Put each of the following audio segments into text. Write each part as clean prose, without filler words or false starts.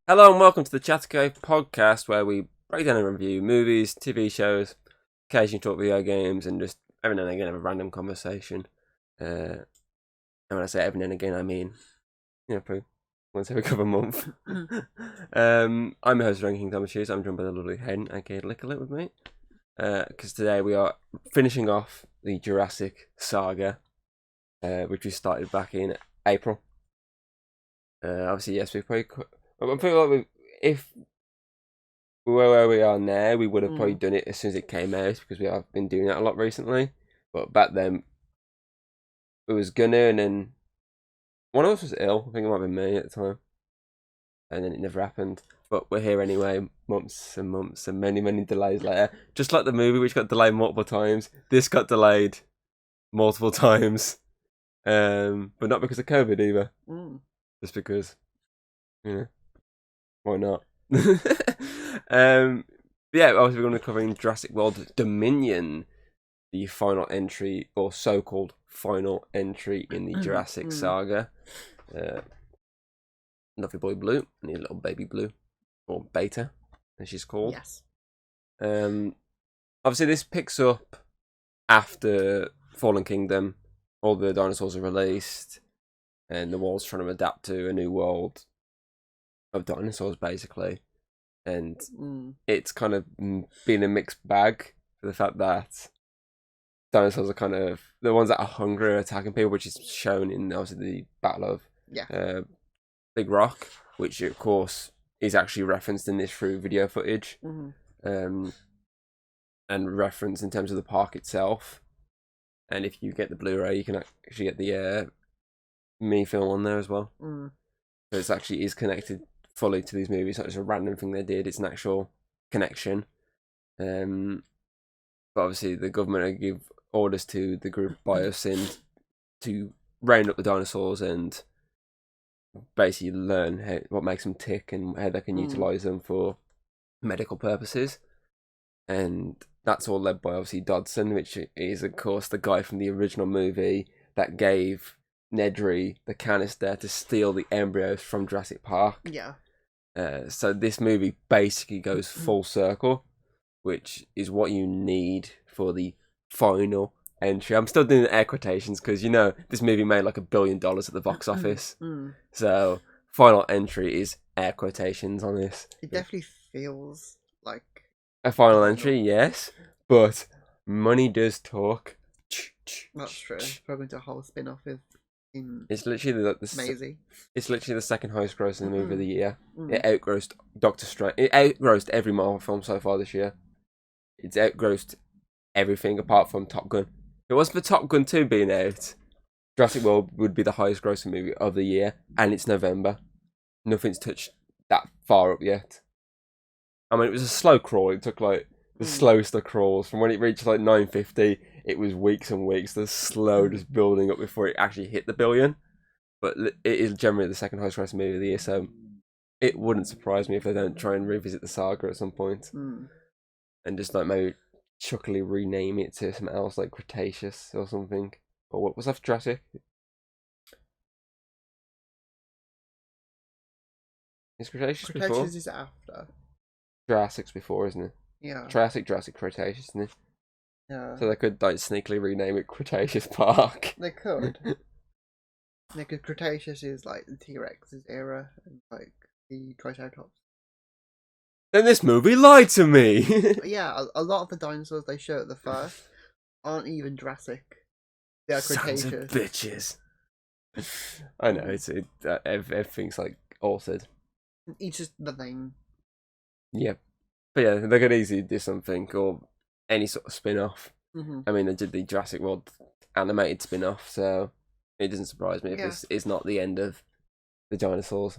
Hello and welcome to the Chatterco podcast, where we break down and review movies, TV shows, occasionally talk video games, and just every now and again have a random conversation. And when I say every now and again, I mean, probably once every couple of months. I'm your host, Ranking Thomas Hughes. I'm joined by the lovely Hayden, aka Lickle with me. Because today we are finishing off the Jurassic saga, which we started back in April. Obviously, yes, we've probably... I feel like if we were where we are now, we would have probably done it as soon as it came out, because we have been doing that a lot recently. But back then, it was Gunnar, and then one of us was ill. I think it might have been me at the time. And then it never happened. But we're here anyway, months and months and many, many delays later. Just like the movie, which got delayed multiple times, this got delayed multiple times. But not because of COVID either. Just because, why not? Yeah, obviously we're going to be covering Jurassic World Dominion, the final entry, or so-called final entry in the Jurassic saga. Lovely boy Blue, and his little baby Blue, or Beta, as she's called. Yes. Obviously this picks up after Fallen Kingdom. All the dinosaurs are released, and the world's trying to adapt to a new world of dinosaurs, basically. And it's kind of been a mixed bag for the fact that dinosaurs are kind of the ones that are hungry and attacking people, which is shown in obviously the Battle of Big Rock, which of course is actually referenced in this through video footage, and referenced in terms of the park itself. And if you get the Blu-ray, you can actually get the mini film on there as well. So it actually is connected fully to these movies. It's not just a random thing they did, it's an actual connection. But obviously the government will give orders to the group Biosyn to round up the dinosaurs and basically learn what makes them tick and how they can utilise them for medical purposes. And that's all led by obviously Dodson, which is of course the guy from the original movie that gave Nedry the canister to steal the embryos from Jurassic Park. Yeah. So this movie basically goes full circle, which is what you need for the final entry. I'm still doing the air quotations because this movie made like $1 billion at the box office. So final entry is air quotations on this. It definitely feels like a final entry, yes, but money does talk. That's true. Probably into a whole spin-off with. It's literally Maisie. It's literally the second highest grossing movie of the year. It outgrossed Doctor Strange. It outgrossed every Marvel film so far this year. It's outgrossed everything apart from Top Gun. If it wasn't for Top Gun 2 being out, Jurassic World would be the highest grossing movie of the year, and it's November. Nothing's touched that far up yet. I mean, it was a slow crawl. It took like the slowest of crawls. From when it reached like 950, it was weeks and weeks. The slow just building up before it actually hit the billion. But it is generally the second highest grossing movie of the year, so it wouldn't surprise me if they don't try and revisit the saga at some point. And just like maybe chuckily rename it to something else like Cretaceous or something. Or what was that for Jurassic? Is Cretaceous before? Cretaceous is after. Jurassic's before, isn't it? Yeah. Jurassic, Cretaceous, isn't it? Yeah. So they could like sneakily rename it Cretaceous Park. They could. Because Cretaceous is like the T-Rex's era and like the Triceratops. Then this movie lied to me. Yeah, a lot of the dinosaurs they show at the first aren't even Jurassic. They are Cretaceous. Sons of bitches. I know everything's like altered. It's just the name. Yeah, but yeah, they could easily do something or any sort of spin-off. I mean, they did the Jurassic World animated spin-off, so it doesn't surprise me if this is not the end of the dinosaurs.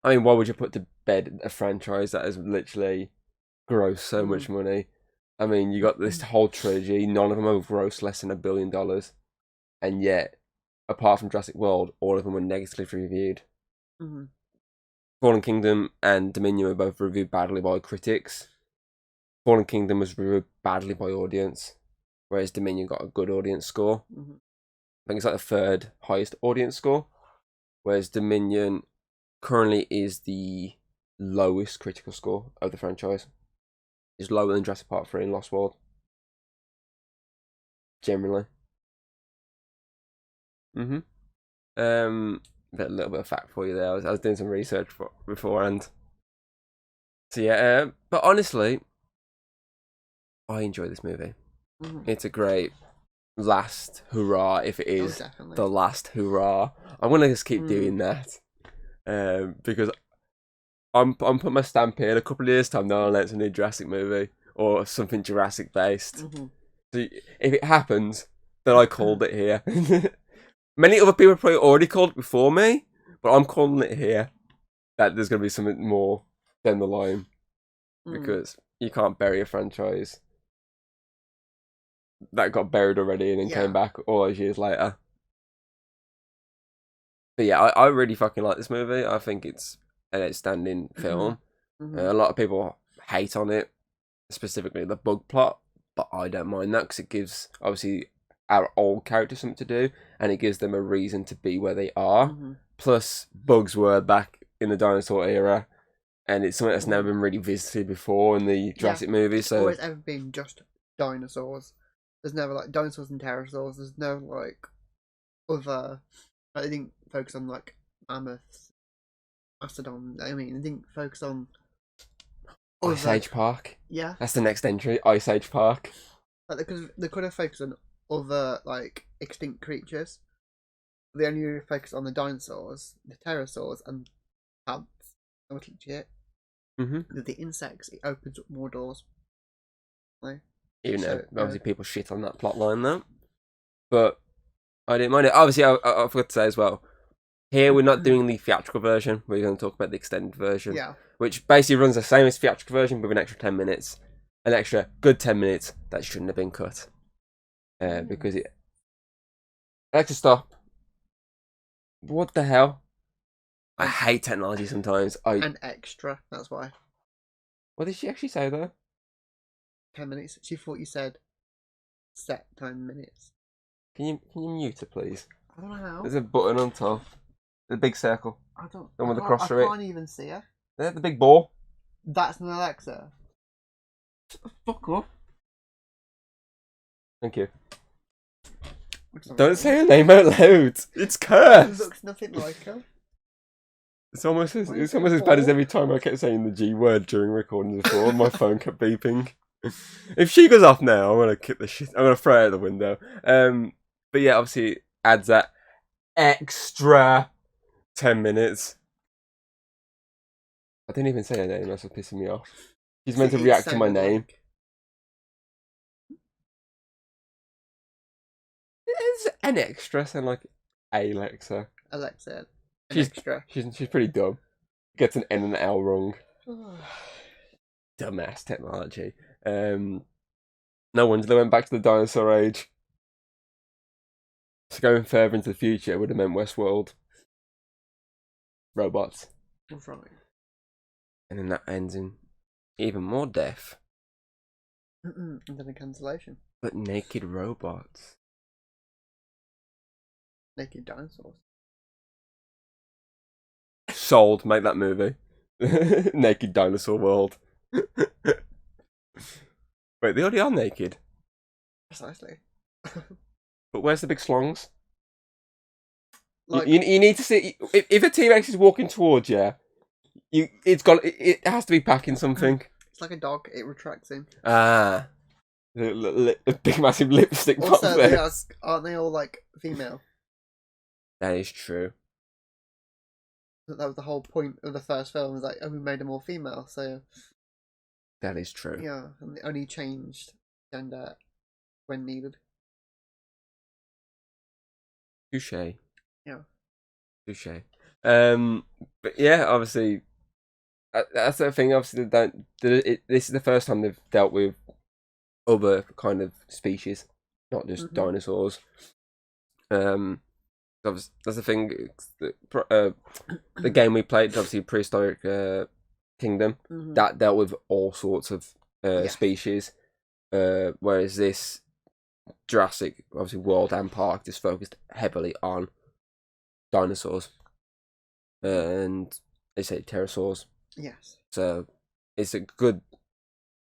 I mean, why would you put to bed a franchise that has literally grossed so much money? I mean, you got this whole trilogy, none of them have grossed less than $1 billion, and yet, apart from Jurassic World, all of them were negatively reviewed. Fallen Kingdom and Dominion were both reviewed badly by critics. Fallen Kingdom was reviewed badly by audience, whereas Dominion got a good audience score. I think it's like the third highest audience score, whereas Dominion currently is the lowest critical score of the franchise. It's lower than Jurassic Park 3 and Lost World. Generally. A little bit of fact for you there. I was doing some research beforehand. So yeah, but honestly, I enjoy this movie. It's a great last hurrah, if it is the last hurrah. I'm gonna just keep doing that, because I'm putting my stamp here. In a couple of years' time, now I'll announce a new Jurassic movie or something Jurassic based. So if it happens, then I called it here. Many other people probably already called it before me, but I'm calling it here. That there's gonna be something more down the line, because you can't bury a franchise that got buried already and then came back all those years later. But yeah, I really fucking like this movie. I think it's an outstanding film. A lot of people hate on it, specifically the bug plot, but I don't mind that because it gives, obviously, our old characters something to do, and it gives them a reason to be where they are. Plus, bugs were back in the dinosaur era, and it's something that's never been really visited before in the Jurassic movies. So always ever been just dinosaurs. There's never like dinosaurs and pterosaurs. There's no like other. I didn't focus on like mammoths, mastodon. I mean, I didn't focus on Ice Age Park. Yeah, that's the next entry. Ice Age Park. Like they could have focused on other like extinct creatures. They only focused on the dinosaurs, the pterosaurs, and plants. That was legit. With the insects, it opens up more doors. Like, even though obviously people shit on that plot line though, but I didn't mind it. Obviously, I forgot to say as well, here we're not doing the theatrical version. We're going to talk about the extended version, which basically runs the same as the theatrical version with an extra 10 minutes, an extra good 10 minutes that shouldn't have been cut, because it. Alexa, stop. What the hell? I hate technology sometimes. An extra. That's why. What did she actually say though? 10 minutes. She thought you said set 10 minutes. Can you mute her, please? I don't know how. There's a button on top. The big circle. I don't. The one with the cross through it. I can't even see her. There, the big ball. That's an Alexa. Shut the fuck up. Thank you. Don't say her name out loud. It's cursed. It looks nothing like her. It's almost as bad as every time I kept saying the G word during recordings before. My phone kept beeping. If she goes off now, I'm gonna kick the shit. I'm gonna throw her out the window. But yeah, obviously it adds that extra 10 minutes. I didn't even say her name. That's what's pissing me off. She's meant to react to my name. It's an extra, sound like Alexa. Alexa. She's extra. She's pretty dumb. Gets an N and an L wrong. Dumbass technology. No wonder they went back to the dinosaur age. So going further into the future would have meant Westworld. Robots. Right. And then that ends in even more death. And then a cancellation. But naked robots. Naked dinosaurs. Sold. Make that movie. Naked Dinosaur World. Wait, they already are naked. Precisely. But where's the big slongs? Like, you need to see if a T-Rex is walking towards you. It has to be packing something. It's like a dog. It retracts in. Ah, the big massive lipstick. Also, aren't they all like female? That is true. That was the whole point of the first film. Was like, oh, we made them all female. So that is true. Yeah, and they only changed gender when needed. Touche. Yeah. Touche. But yeah, obviously, that's the thing. Obviously, this is the first time they've dealt with other kind of species, not just dinosaurs. That's the thing. The game we played, obviously, Prehistoric Kingdom, that dealt with all sorts of species, whereas this Jurassic, obviously, World and Park just focused heavily on dinosaurs, and they say pterosaurs, Yes. So it's a good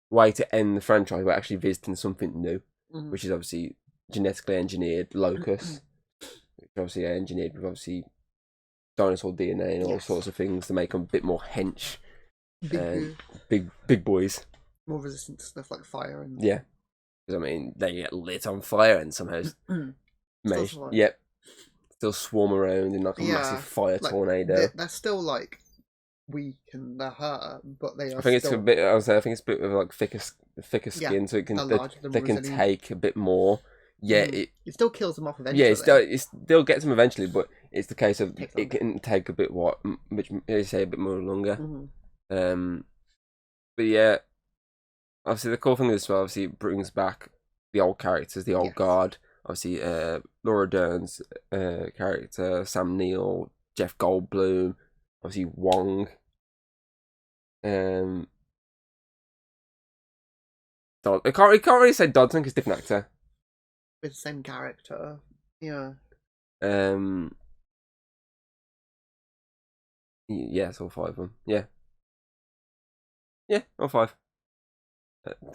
way to end the franchise by actually visiting something new, which is obviously genetically engineered locusts, which obviously are engineered with obviously dinosaur DNA and all sorts of things to make them a bit more hench, big boys, more resistant to stuff like fire and because I mean they get lit on fire and somehow still swarm around in like a massive fire tornado. They're still like weak and they're hurt, but they are. I think it's a bit. I think it's a bit of like thicker skin, so it can they can take a bit more. Yeah, it still kills them off eventually. Yeah, it still gets them eventually, but it's the case of it can take a bit a bit more longer. But yeah, obviously the cool thing is obviously it brings back the old characters, the old guard. Obviously, Laura Dern's character, Sam Neill, Jeff Goldblum, obviously Wong. I can't really say Dodson because different actor. With the same character, yeah. Yeah, it's all five of them. Yeah, all five.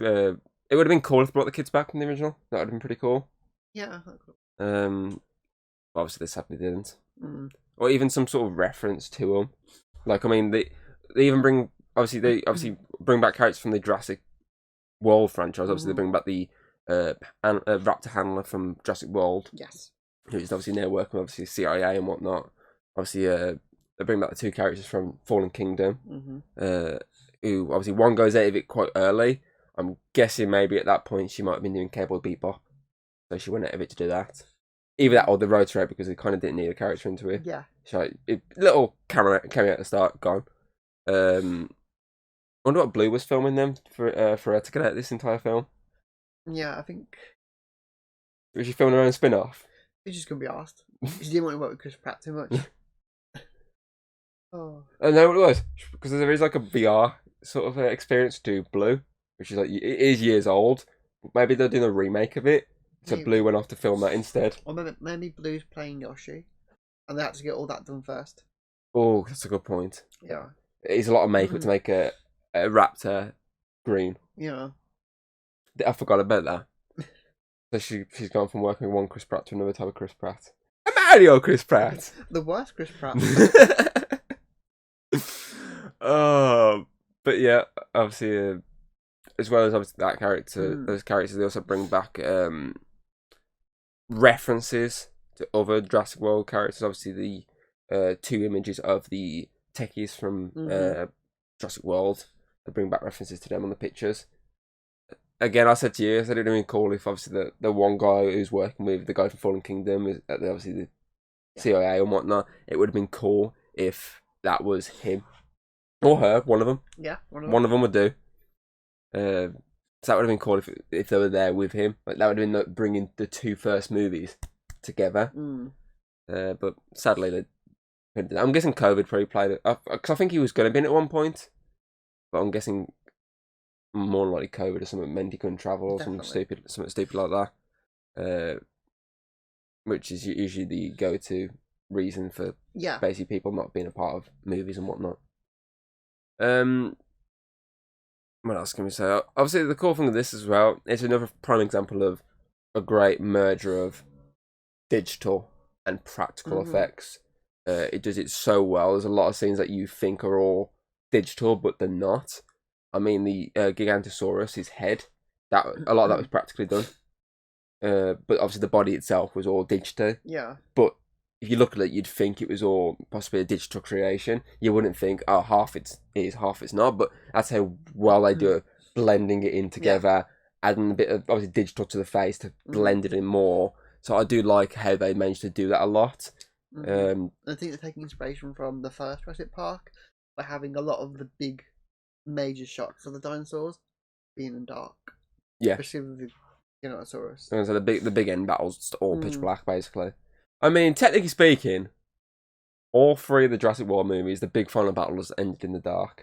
It would have been cool if they brought the kids back from the original. That would have been pretty cool. Yeah. Obviously they sadly didn't. Or even some sort of reference to them. Like, I mean, they even bring they bring back characters from the Jurassic World franchise. Obviously, they bring back the raptor handler from Jurassic World. Yes. Who's obviously now working with CIA and whatnot. Obviously, they bring back the two characters from Fallen Kingdom. Who obviously one goes out of it quite early. I'm guessing maybe at that point she might have been doing Cowboy Bebop, so she went out of it to do that. Either that or the road trip because they kind of didn't need a character into it. Yeah. So little cameo at the start, gone. I wonder what Blue was filming them for her to get out this entire film. Yeah, I think. Was she filming her own spin-off? She's just gonna be asked. She didn't want to work with Chris Pratt too much. I know what it was because there is like a VR sort of experience to Blue, which is like it is years old. Maybe they're doing a remake of it. So Blue went off to film that instead. Or maybe Blue's playing Yoshi, and they had to get all that done first. Oh, that's a good point. Yeah. It's a lot of makeup to make a raptor green. Yeah. I forgot about that. So she's gone from working with one Chris Pratt to another type of Chris Pratt. A Mario Chris Pratt! The worst Chris Pratt. But yeah, obviously, as well as obviously that character, those characters, they also bring back references to other Jurassic World characters. Obviously, the two images of the techies from Jurassic World. They bring back references to them on the pictures. Again, I said to you, I said it'd been cool if obviously the one guy who's working with the guy from Fallen Kingdom is obviously the CIA and whatnot. It would have been cool if that was him or her, one of them. Yeah, one of them would do. So that would have been cool if they were there with him. Like that would have been like bringing the two first movies together. But sadly, I'm guessing COVID probably played it because I think he was going to be in it at one point, but I'm guessing more likely COVID or something meant he couldn't travel or something stupid like that. Which is usually the go-to reason for basically people not being a part of movies and whatnot. What else can we say? Obviously, the cool thing of this as well, it's another prime example of a great merger of digital and practical effects. It does it so well. There's a lot of scenes that you think are all digital, but they're not. I mean, the Gigantosaurus, his head, a lot of that was practically done. But obviously the body itself was all digital. Yeah. But if you look at it, you'd think it was all possibly a digital creation. You wouldn't think, oh, half it is, half it's not. But that's how well they do it, blending it in together, adding a bit of obviously digital to the face to blend it in more. So I do like how they managed to do that a lot. I think they're taking inspiration from the first Jurassic Park by having a lot of the big major shots of the dinosaurs being in dark. Yeah. Especially with the Giganotosaurus. So the big end battles just all pitch black basically. I mean, technically speaking, all three of the Jurassic World movies, the big final battles ended in the dark.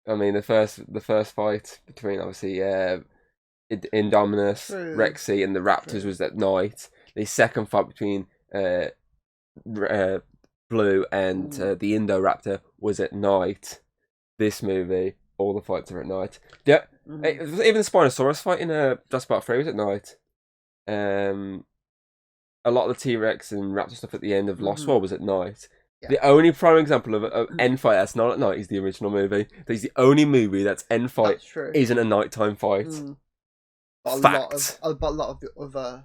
I mean, the first fight between obviously Indominus, Rexy, and the Raptors was at night. The second fight between Blue and the Indoraptor was at night. this movie, all the fights are at night. Yeah, even the Spinosaurus fight in Jurassic Park 3 was at night. A lot of the T-Rex and Raptor stuff at the end of Lost World was at night. Yeah. The only prime example of end fight that's not at night is the original movie. It's the only movie that's end fight isn't a nighttime fight. Fact. But a lot of the other,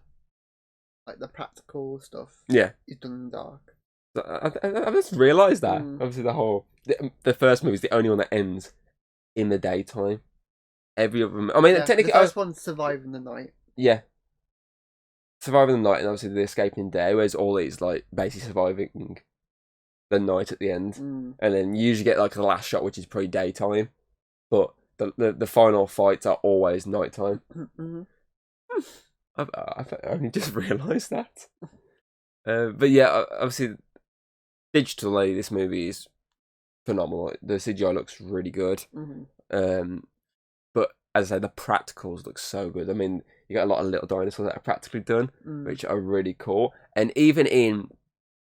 like the practical stuff, is done in the dark. I just realised that. Obviously, the first movie is the only one that ends in the daytime. Every other, I mean, technically, the first one's surviving the night. Yeah, surviving the night, and obviously the escaping day, whereas all it's like basically surviving the night at the end, and then you usually get like the last shot, which is probably daytime, but the final fights are always nighttime. I only just realised that. But yeah, obviously, digitally, this movie is phenomenal. The CGI looks really good. But as I say, the practicals look so good. I mean, you got a lot of little dinosaurs that are practically done, which are really cool. And even in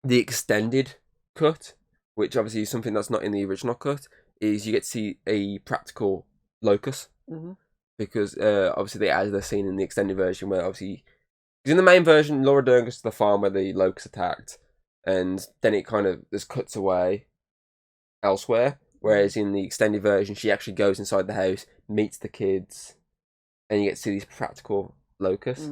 the extended cut, which obviously is something that's not in the original cut, is you get to see a practical locust. Because obviously they added a scene in the extended version where obviously, because in the main version, Laura Dern goes to the farm where the locust attacked, and then it kind of just cuts away elsewhere. Whereas in the extended version, she actually goes inside the house, meets the kids, and you get to see these practical locusts.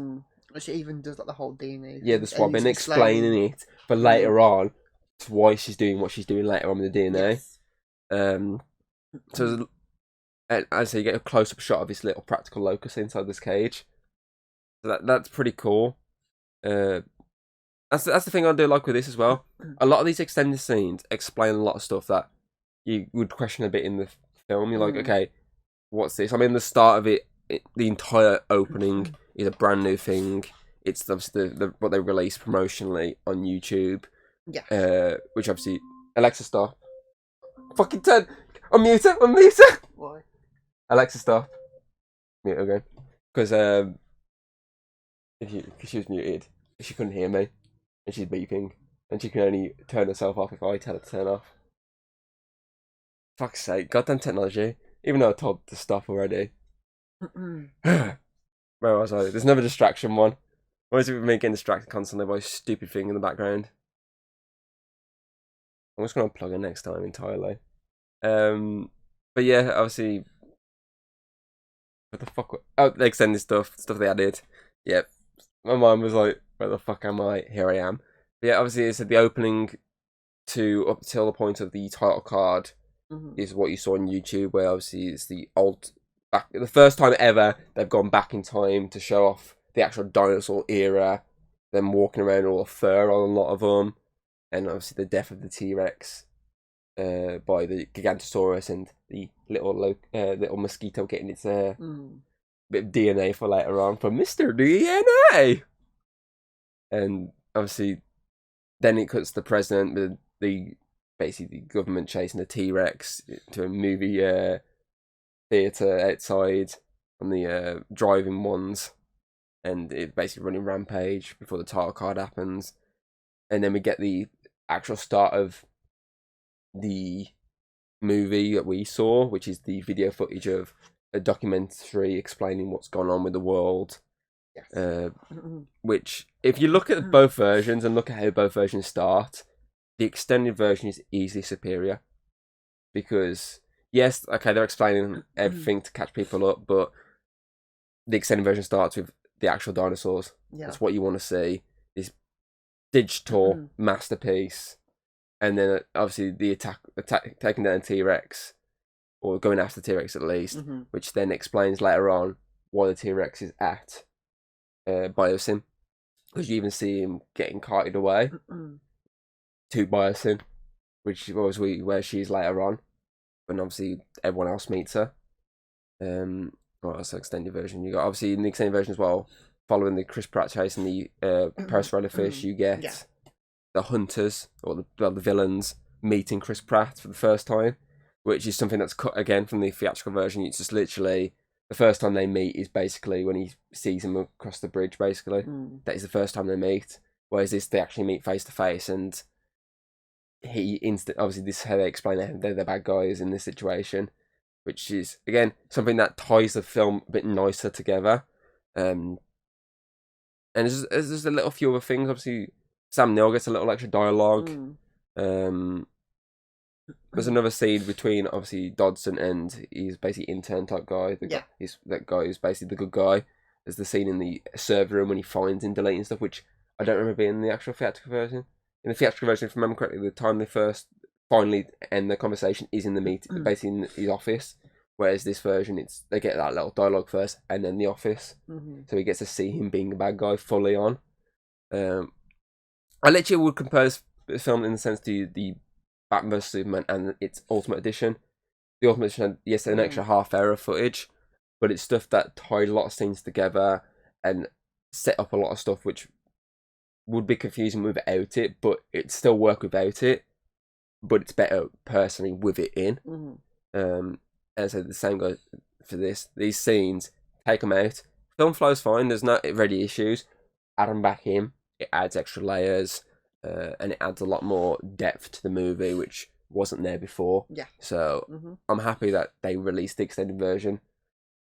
She even does like the whole DNA. Yeah, the swabbing, explaining it. But later on, it's why she's doing what she's doing later on with the DNA. Yes. So, as I say, you get a close-up shot of this little practical locust inside this cage. So that's pretty cool. That's the thing I do like with this as well. A lot of these extended scenes explain a lot of stuff that you would question a bit in the film. You're like, okay, what's this? I mean, the start of it, the entire opening is a brand new thing. It's obviously what they release promotionally on YouTube. Yeah. Which obviously, Alexa, stop. Fucking turn. Unmute it. Why? Alexa, stop. Mute again. Because she was muted, she couldn't hear me, and she's beeping, and she can only turn herself off if I tell her to turn off. Fuck's sake, goddamn technology. Even though I told her to stop already. Where was I? There's another distraction one. Why is it with me getting distracted constantly by a stupid thing in the background? I'm just going to unplug it next time entirely. But yeah, obviously... What the fuck? Oh, they extended stuff they added. Yep. My mind was like, where the fuck am I? Here I am. But yeah, obviously it's the opening to up till the point of the title card is what you saw on YouTube, where obviously it's the first time ever they've gone back in time to show off the actual dinosaur era, them walking around all the fur on a lot of them, and obviously the death of the T-Rex by the Gigantosaurus, and the little mosquito getting its bit of DNA for later on from Mr. DNA. And obviously then it cuts the president with basically the government chasing the T-Rex to a movie theatre outside on the driving ones, and it basically running rampage before the title card happens. And then we get the actual start of the movie that we saw, which is the video footage of a documentary explaining what's gone on with the world. Yes. Which, if you look at both versions and look at how both versions start, the extended version is easily superior. Because, yes, okay, they're explaining everything to catch people up, but the extended version starts with the actual dinosaurs. Yeah. That's what you want to see. This digital masterpiece. And then, obviously, the taking down T-Rex, or going after the T-Rex at least, which then explains later on why the T-Rex is at Biosyn. Because you even see him getting carted away to Biosyn, which was where she is later on. And obviously, everyone else meets her. Well, that's the extended version. You got, obviously, in the extended version as well, following the Chris Pratt chase and the Parasaurolophus fish, you get the hunters, or the villains, meeting Chris Pratt for the first time, which is something that's cut again from the theatrical version. It's just literally, the first time they meet is basically when he sees him across the bridge, basically. That is the first time they meet. Whereas this, they actually meet face to face, and obviously this is how they explain how they're the bad guys in this situation, which is again something that ties the film a bit nicer together. And there's just a little few other things. Obviously, Sam Neill gets a little extra dialogue. There's another scene between obviously Dodson and he's basically intern type guy. He's that guy who's basically the good guy. There's the scene in the server room when he finds him deleting stuff, which I don't remember being in the actual theatrical version. In the theatrical version, if I remember correctly, the time they first finally end the conversation is in the meeting, basically in his office. Whereas this version, they get that little dialogue first and then the office. So he gets to see him being a bad guy fully on. I literally would compare this film in the sense to the Batman vs Superman and its Ultimate Edition. The Ultimate Edition had, yes, an extra half hour of footage, but it's stuff that tied a lot of scenes together and set up a lot of stuff which would be confusing without it, but it still work without it. But it's better personally with it in. And so the same goes for this. These scenes, take them out. Film flow's fine. There's no ready issues. Add them back in. It adds extra layers. And it adds a lot more depth to the movie, which wasn't there before. Yeah. So I'm happy that they released the extended version.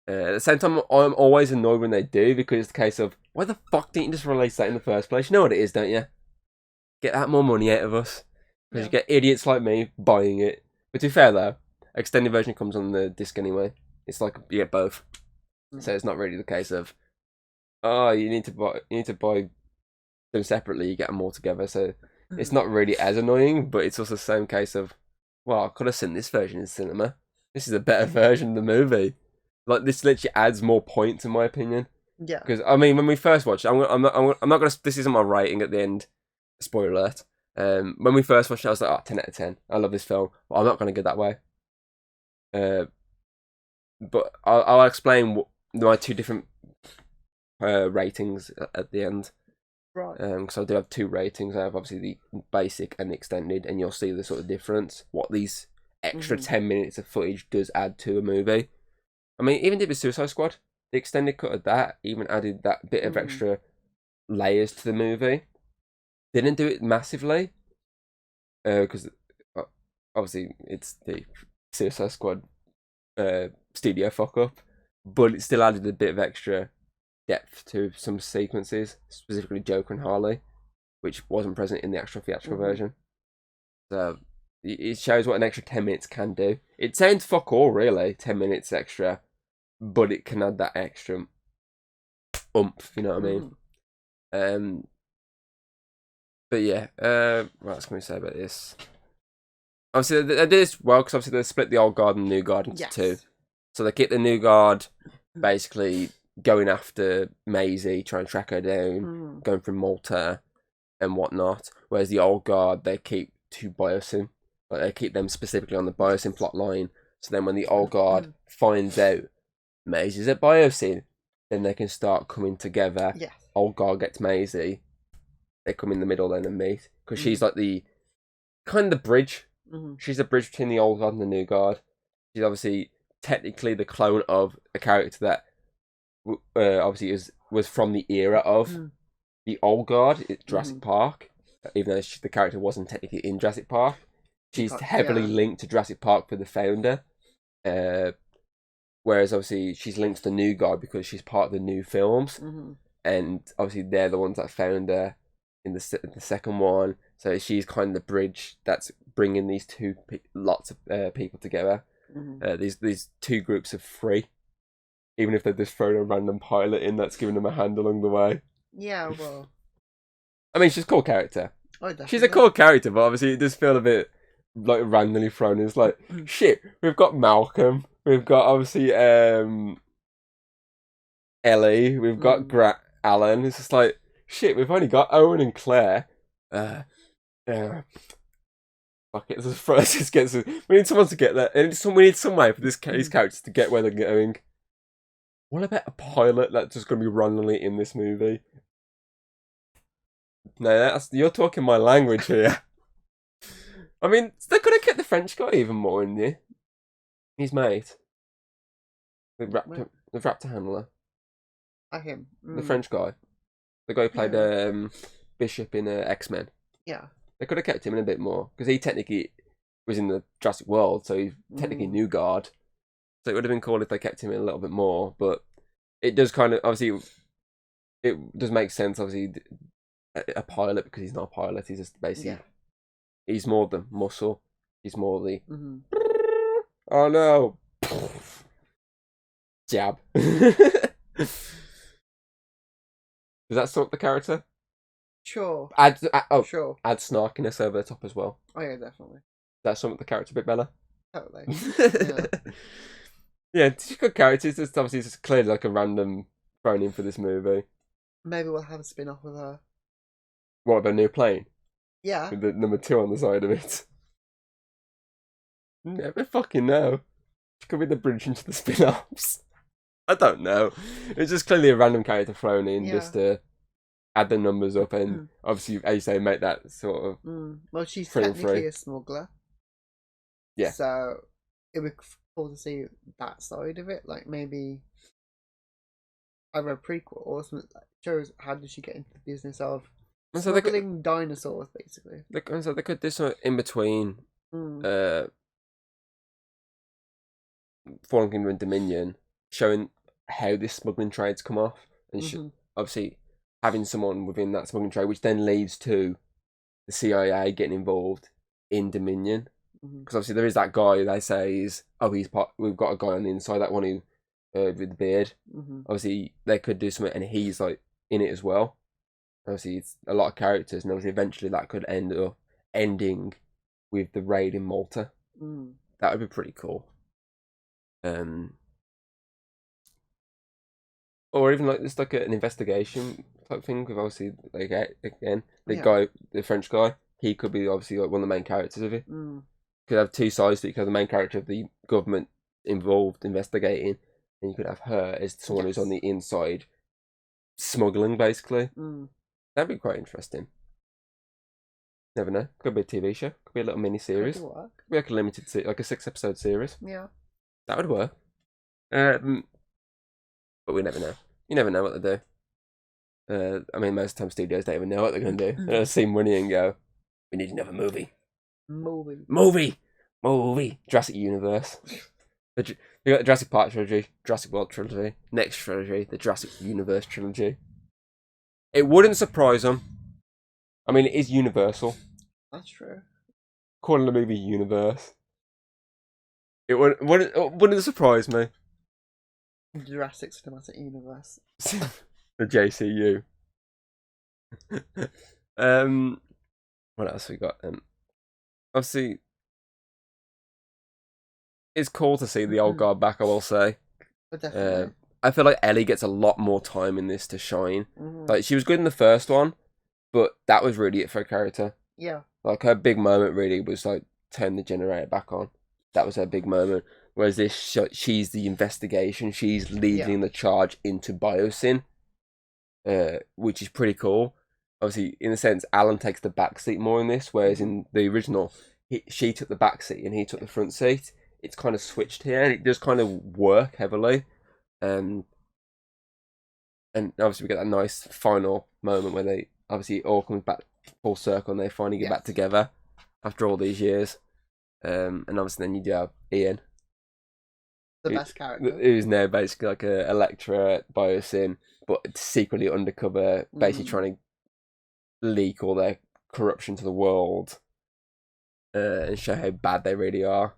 At the same time, I'm always annoyed when they do, because it's the case of, why the fuck didn't you just release that in the first place? You know what it is, don't you? Get that more money out of us. Because you get idiots like me buying it. But to be fair though, extended version comes on the disc anyway. It's like you get both. So it's not really the case of, oh, you need to buy them separately, you get them all together. So it's not really as annoying, but it's also the same case of, well, I could have seen this version in cinema. This is a better version of the movie. Like, this literally adds more points in my opinion. Yeah. Because I mean, when we first watched it, I'm not gonna. This isn't my rating at the end. Spoiler alert. When we first watched it, I was like, oh, 10 out of 10. I love this film, but I'm not gonna go that way. But I'll explain my two different ratings at the end. Right. Because I do have two ratings. I have obviously the basic and the extended, and you'll see the sort of difference. What these extra 10 minutes of footage does add to a movie. I mean, even did with Suicide Squad, the extended cut of that even added that bit of extra layers to the movie. Didn't do it massively, because obviously it's the Suicide Squad studio fuck up, but it still added a bit of extra depth to some sequences, specifically Joker and Harley, which wasn't present in the actual theatrical version. So it shows what an extra 10 minutes can do. It sounds fuck all, really, 10 minutes extra, but it can add that extra oomph, you know what I mean? But yeah, what else can we say about this? Obviously, they did this well, because obviously they split the old guard and the new guard into two. So they keep the new guard basically going after Maisie, trying to track her down, going through Malta and whatnot. Whereas the old guard, they keep to Biosyn. Like, they keep them specifically on the Biosyn plot line. So then when the old guard finds out Maisie's at Biosyn, then they can start coming together. Yeah. Old guard gets Maisie. They come in the middle then and meet. Because she's like the bridge. She's the bridge between the old guard and the new guard. She's obviously technically the clone of a character that obviously was from the era of the old guard at Jurassic Park. Even though the character wasn't technically in Jurassic Park, she's heavily linked to Jurassic Park for the founder. Whereas obviously she's linked to the new guard because she's part of the new films, and obviously they're the ones that found her in the second one. So she's kind of the bridge that's bringing these lots of people together. These two groups of three, even if they've just thrown a random pilot in that's giving them a hand along the way. Yeah, well, I mean, she's a cool character. Oh, definitely. She's a cool character, but obviously it does feel a bit like randomly thrown. It's like, shit, we've got Malcolm, we've got obviously Ellie, we've got Alan. It's just like, shit, we've only got Owen and Claire. Fuck it, let's just get some, we need someone to get there, and we need some way for these characters to get where they're going. What about a pilot that's just going to be randomly in this movie? No, you're talking my language here. I mean, they could have kept the French guy even more in there. His mate. The raptor handler. Him. The French guy. The guy who played Bishop in X-Men. Yeah. They could have kept him in a bit more because he technically was in the Jurassic World, so he's technically new guard. So it would have been cool if they kept him in a little bit more. But it does kind of obviously it does make sense. Obviously, a pilot because he's not a pilot. He's just basically he's more the muscle. He's more the oh no jab. Does that sort the character? Sure. Add sure. Add snarkiness over the top as well. Oh yeah, definitely. That sort the character a bit better. Totally. Yeah, she's good characters. Just obviously, it's just clearly like a random thrown in for this movie. Maybe we'll have a spin-off with her. What about a new plane? Yeah. With the number 2 on the side of it. Never fucking know. She could be the bridge into the spin-offs. I don't know. It's just clearly a random character thrown in just to add the numbers up and obviously, as you say, make that sort of. Well, she's technically a smuggler. Yeah. So it would be cool to see that side of it. Like maybe either a prequel or something that shows how did she get into the business of smuggling dinosaurs, basically. So they could do something in between Fallen Kingdom and Dominion, showing how this smuggling trade's come off, and obviously having someone within that smuggling trade, which then leads to the CIA getting involved in Dominion, because obviously there is that guy they say is he's part. We've got a guy on the inside, that one who with the beard. Obviously they could do something, and he's like in it as well. Obviously it's a lot of characters, and obviously eventually that could ending with the raid in Malta. That would be pretty cool. Or even like just like an investigation type thing with obviously like again guy, the French guy, he could be obviously like one of the main characters of it. Could have two sides to it. You could have the main character of the government involved investigating, and you could have her as someone who's on the inside smuggling, basically. That'd be quite interesting. Never know. Could be a TV show. Could be a little mini series. Could be like a limited like a 6-episode series. Yeah. That would work. But we never know. You never know what they do. I mean, most of the time studios don't even know what they're going to do. They'll see money and go, we need another movie. Movie! Jurassic Universe. We got the Jurassic Park trilogy, Jurassic World trilogy, next trilogy, the Jurassic Universe trilogy. It wouldn't surprise them. I mean, it is Universal. That's true. Calling the movie Universe. It wouldn't surprise me. Jurassic Cinematic Universe. The JCU. What else we got? Obviously, it's cool to see the old guard back, I will say. Definitely. I feel like Ellie gets a lot more time in this to shine. Like, she was good in the first one, but that was really it for her character. Yeah. Like, her big moment really was like turn the generator back on. That was her big moment. Whereas this, she's the investigation. She's leading the charge into Biosyn, which is pretty cool. Obviously, in a sense, Alan takes the back seat more in this, whereas in the original, she took the back seat and he took the front seat. It's kind of switched here, and it does kind of work heavily. And obviously, we get that nice final moment where they obviously it all comes back full circle and they finally get back together after all these years. And obviously, then you do have Ian. The best character. Who's now basically like a lecturer at Biosyn, but secretly undercover, basically trying to leak all their corruption to the world and show how bad they really are.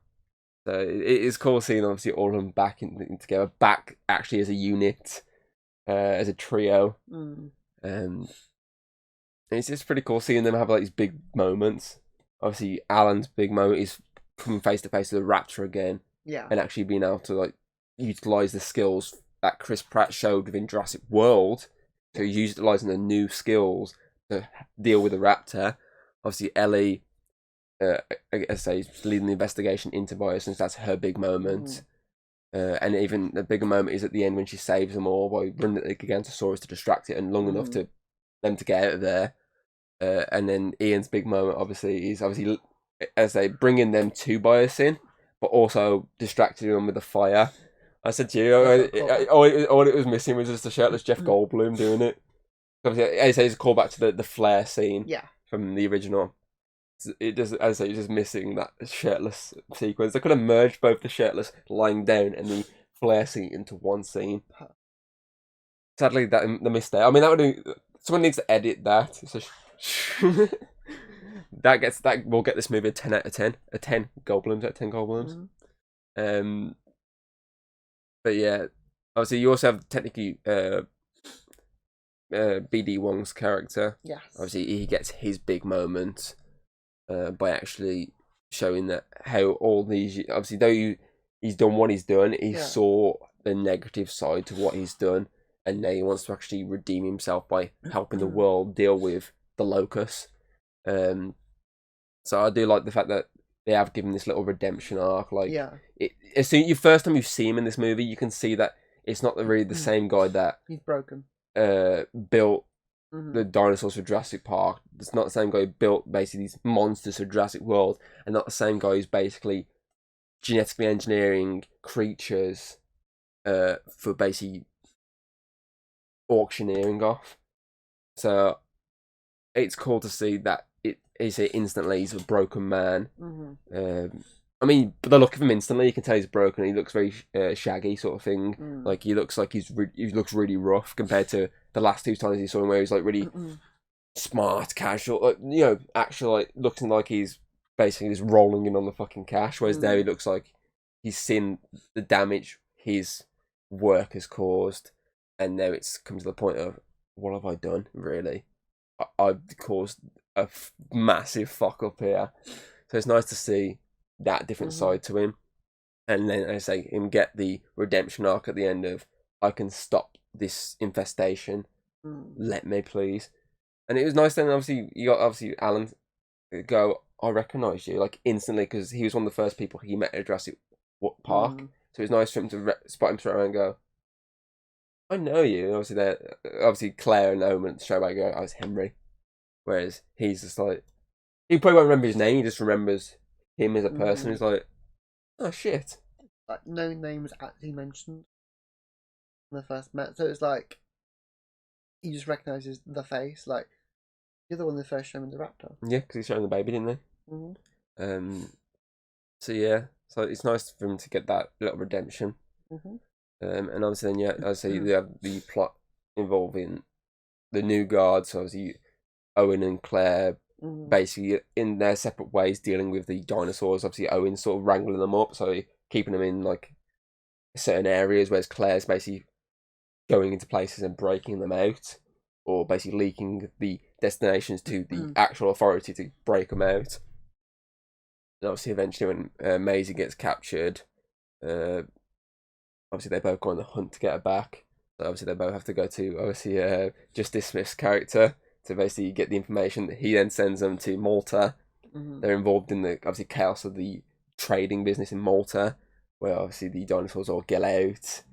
So it is cool seeing obviously all of them back in together, back actually as a unit, as a trio. And it's just pretty cool seeing them have like these big moments. Obviously, Alan's big moment is coming face to face with the Raptor again. Yeah. And actually being able to like utilize the skills that Chris Pratt showed within Jurassic World. So he's utilizing the new skills to deal with the Raptor. Obviously, Ellie, I say, leading the investigation into Biosyn. That's her big moment. And even the bigger moment is at the end when she saves them all by running at the Gigantosaurus to distract it and long enough to them to get out of there. And then Ian's big moment, obviously, is as they bringing them to Biosyn, but also distracting them with the fire. I said to you, all it was missing was just a shirtless Jeff Goldblum doing it. Obviously, as I say, it's a callback to the flare scene from the original. it does, as I say, it's just missing that shirtless sequence. They could have merged both the shirtless lying down and the flare scene into one scene. Sadly, that they missed it. I mean, that would someone needs to edit that. So that will get this movie a 10 out of 10. A 10 goblins out of 10 goblins. Mm-hmm. But yeah, obviously you also have technically BD Wong's character. Yes. Obviously he gets his big moment by actually showing that how all these, obviously though he's done what he's done, he saw the negative side to what he's done, and now he wants to actually redeem himself by helping the world deal with the locust. So I do like the fact that they have given this little redemption arc. Like, as soon first time you see him in this movie, you can see that it's not really the same guy that he's broken. Built the dinosaurs for Jurassic Park. It's not the same guy who built basically these monsters for Jurassic World, and not the same guy who's basically genetically engineering creatures for basically auctioneering off. So it's cool to see that he's instantly he's a broken man. I mean, but the look of him instantly, you can tell he's broken. He looks very shaggy, sort of thing. Like he looks like he looks really rough compared to the last two times you saw him, where he's like really smart, casual. Like, you know, actually like looking like he's basically just rolling in on the fucking cash. Whereas now he looks like he's seen the damage his work has caused, and now it's come to the point of, what have I done? Really, I've caused a massive fuck up here. So it's nice to see that different side to him, and then I say him get the redemption arc at the end of, I can stop this infestation, let me please. And it was nice then, obviously you got Alan go, I recognise you, like instantly, because he was one of the first people he met at Jurassic Park. So it was nice for him to spot him straight away and go, I know you. And obviously Claire and Owen straight away go, I was Henry. Whereas he's just like, he probably won't remember his name, he just remembers him as a person. He's like, oh shit. Like, no name was actually mentioned when they first met, so it's like he just recognises the face. Like, you're the one that first showed him the raptor. Yeah, because he's showing the baby, didn't they? So yeah, so it's nice for him to get that little redemption. And obviously then, yeah, as I say, you have the plot involving the new guards. So obviously Owen and Claire basically in their separate ways dealing with the dinosaurs. Obviously Owen's sort of wrangling them up, so keeping them in like certain areas, whereas Claire's basically going into places and breaking them out, or basically leaking the destinations to the actual authority to break them out. And obviously eventually when Maisie gets captured, obviously they both go on the hunt to get her back. So obviously they both have to go to obviously Justice Smith's character to basically get the information. He then sends them to Malta. They're involved in the obviously chaos of the trading business in Malta, where obviously the dinosaurs all get out,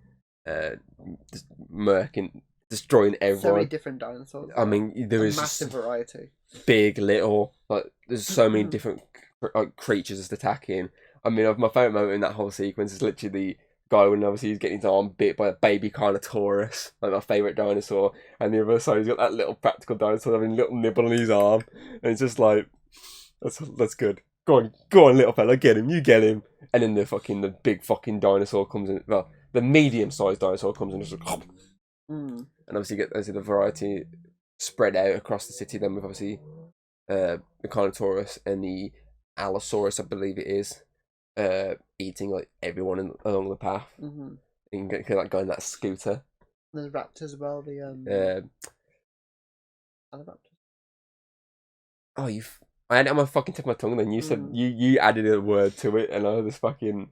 just murking, destroying everyone. So many different dinosaurs. I mean, there is massive variety. Big, little, like there's so many different creatures just attacking. I mean, my favourite moment in that whole sequence is literally the guy when obviously he's getting his arm bit by a baby Carnotaurus, like my favourite dinosaur, and the other side he's got that little practical dinosaur having a little nibble on his arm, and it's just like, that's good. Go on, little fella, get him, you get him. And then the big fucking dinosaur comes in. Well, the medium-sized dinosaur comes in and just like, and obviously you get the variety spread out across the city. Then with obviously the Carnotaurus and the Allosaurus, I believe it is, eating like everyone along the path. You can get like going that scooter. There's raptors as well. The raptors. Oh, I had it on my fucking tip of my tongue. Then you said you added a word to it, and I just fucking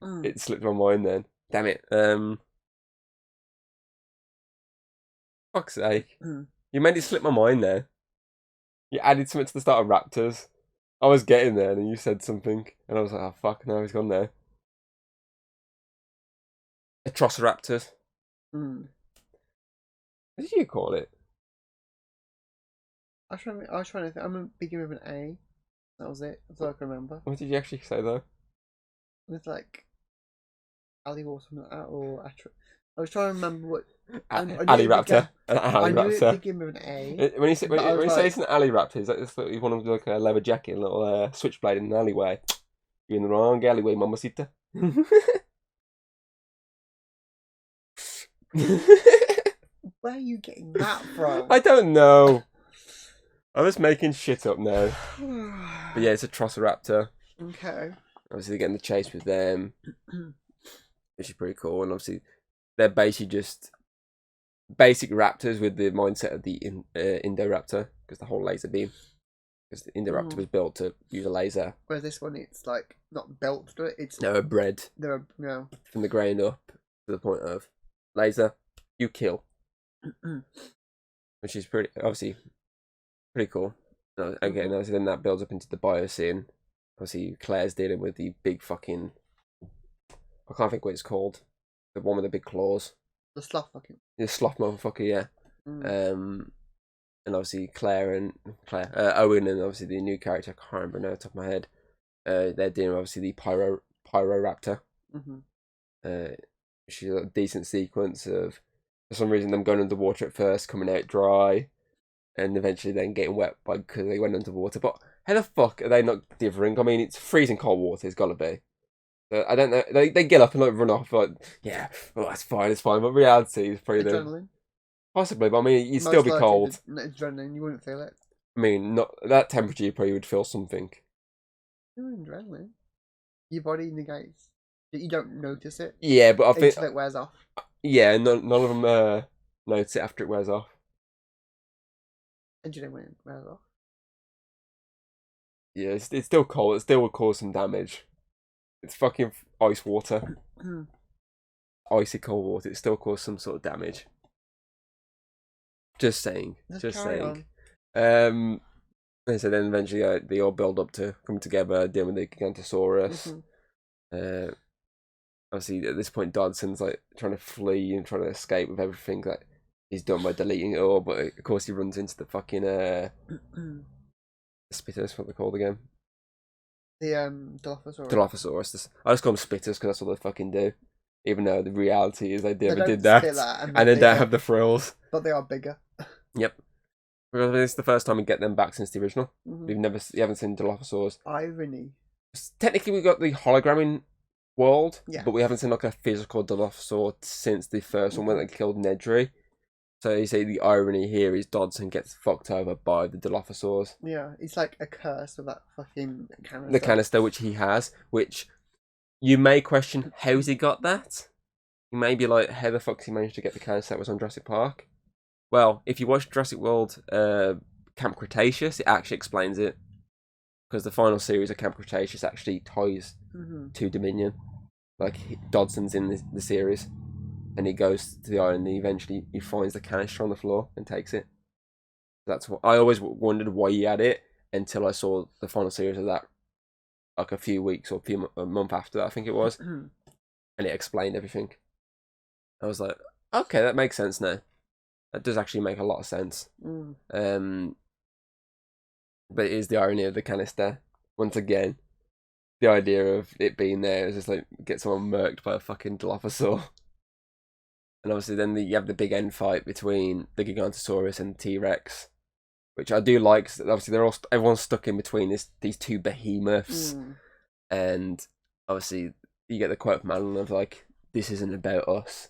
it slipped my mind. Then damn it. Fuck's sake. You made it slip my mind there. You added something to the start of Raptors. I was getting there, and you said something, and I was like, oh fuck, now he's gone there. Atrociraptors. What did you call it? I was trying to think. I'm beginning with an A. That was it. That's all I can remember. What did you actually say though? It was like alley or something like that, or I was trying to remember what. I knew Alley it began- raptor. An I alley knew it raptor. began with an A. When you say, but I was it's an alley raptor, it's like this, one of like a leather jacket and a little switchblade in an alleyway. You're in the wrong alleyway, mamacita. Where are you getting that from? I don't know. I was making shit up now. But yeah, it's a Trosseraptor. Okay. Obviously, they're getting the chase with them, which is pretty cool. And obviously, they're basically just basic raptors with the mindset of the Indoraptor, because the whole laser beam. Because the Indoraptor was built to use a laser. Whereas this one, it's like not built to it. It's Bred. They're From the ground up to the point of laser, you kill. Which is pretty cool. Again, obviously, then that builds up into the Bioscene. Obviously, Claire's dealing with the big fucking. I can't think what it's called. The one with the big claws. The sloth fucking. The sloth motherfucker, yeah. And obviously Owen, and obviously the new character, I can't remember now off the top of my head. They're dealing obviously the Pyroraptor. Which is a decent sequence of, for some reason, them going underwater at first, coming out dry, and eventually then getting wet because they went underwater. But how the fuck are they not differing? I mean, it's freezing cold water. It's gotta be. I don't know. They get up and like run off. Like, yeah, well, it's fine. But reality is probably Adrenaline. Possibly, but I mean, you'd still be cold. Adrenaline, you wouldn't feel it. I mean, not that temperature, you probably would feel something. Adrenaline. Your body negates. You don't notice it. Yeah, but I think until it wears off. Yeah, none of them notice it after it wears off. And you know when it wears off? Yeah, it's still cold. It still will cause some damage. It's fucking ice water. Icy cold water. It still causes some sort of damage. Just saying. Just saying. And so then eventually they all build up to come together, dealing with the Gigantosaurus. Obviously, at this point, Dodson's like trying to flee and trying to escape with everything that he's done by deleting it all. But of course, he runs into the fucking spitters. What they're called again? The Dilophosaurus. Dilophosaurus. I just call them spitters because that's what they fucking do. Even though the reality is they never did that, and they don't have the frills. But they are bigger. Yep. Because it's the first time we get them back since the original. You haven't seen Dilophosaurs. Irony. Technically, we got the hologramming world, yeah, but we haven't seen like a physical Dilophosaur since the first one when they killed Nedry. So you see the irony here is Dodson gets fucked over by the Dilophosaurs. Yeah, it's like a curse of that fucking canister. The canister which he has, which you may question how's he got that. You may be like, how the fuck did he manage to get the canister that was on Jurassic Park? Well, if you watch Jurassic World Camp Cretaceous, it actually explains it. Because the final series of Camp Cretaceous actually ties to Dominion. Like, Dodson's in the series. And he goes to the island and eventually he finds the canister on the floor and takes it. That's what I always wondered why he had it until I saw the final series of that. Like a few weeks or a month after that, I think it was. And it explained everything. I was like, okay, that makes sense now. That does actually make a lot of sense. But it is the irony of the canister. Once again, the idea of it being there is just like get someone murked by a fucking Dilophosaur. And obviously then you have the big end fight between the Gigantosaurus and the T-Rex, which I do like. Obviously everyone's stuck in between these two behemoths. And obviously you get the quote from Alan of like, this isn't about us.